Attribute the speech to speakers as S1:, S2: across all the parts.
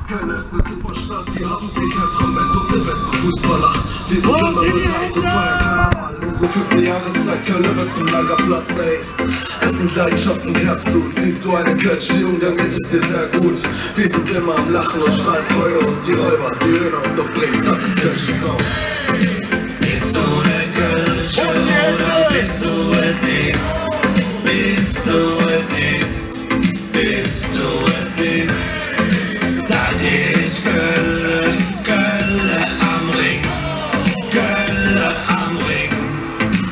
S1: Köln ist eine Superstadt, die Hafenfähigkeit, Parlament und der beste Fußballer. Wir sind immer bereit und feiern Karneval. Unsere 5. Jahreszeit, Köln wird zum Lagerplatz, ey. Es sind Leidenschaft und Herzblut. Siehst du eine Kölsch-Jugend, dann geht es dir sehr gut. Wir sind immer am Lachen und strahlen Freude aus. Die Räuber, die Höhner und doch bringst, das ist Kölsche Sound.
S2: Bist du ne Kölsche oder bist du es nicht? Bist du es nicht? Bist du es nicht? Das ist Köln, Köln am Ring, Köln am Ring,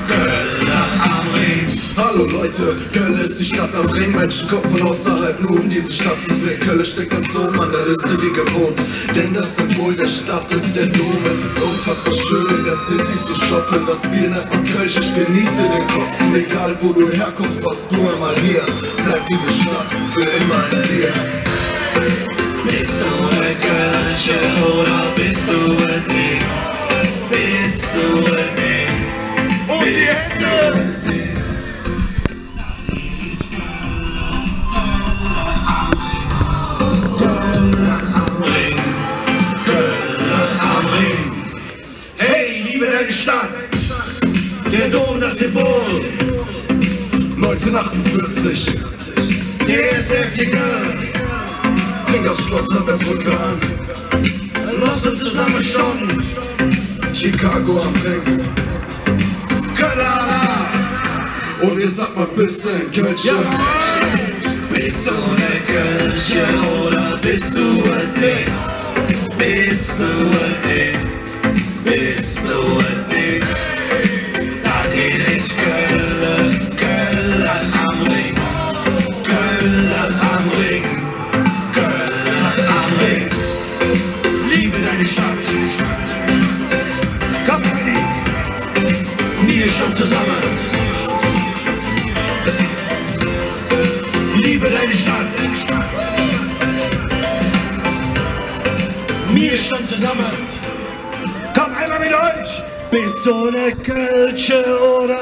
S2: Köln am Ring.
S1: Hallo Leute, Köln ist die Stadt am Ring. Menschen kommen von außerhalb nur um diese Stadt zu sehen. Köln steckt ganz oben an der Liste wie gewohnt, denn das Symbol der Stadt ist der Dom. Es ist unfassbar schön in der City zu shoppen. Das Bier nennt man Kölsch, ich genieße den Kopf. Egal wo du herkommst, warst du einmal hier. Bleibt diese Stadt für immer in dir.
S2: Bist du ne Kölsche oder bist du es nicht? Bist du es nicht? Bist du es nicht? Hey, liebe deine Stadt, der Dom, das Symbol.
S1: 1948,
S2: Der SFC Köln,
S1: bring das Schloss an der Brücke an.
S2: lass uns zusammen schon
S1: Chicago am Ring.
S2: Köln.
S1: Und jetzt sag mal, bist du ein Kölsche?
S2: Ja. Bist du ne Kölsche oder bist du es nicht? Bist du es nicht? Bist du es nicht? Das hier ist Köln, Köln am Ring, Köln am Ring, Köln am Ring. Liebe deine Stadt. Komm, Heidi, wir schon zusammen. Liebe deine Stadt. Wir stehen zusammen. Komm einmal mit euch. Bist du ne Kölsche oder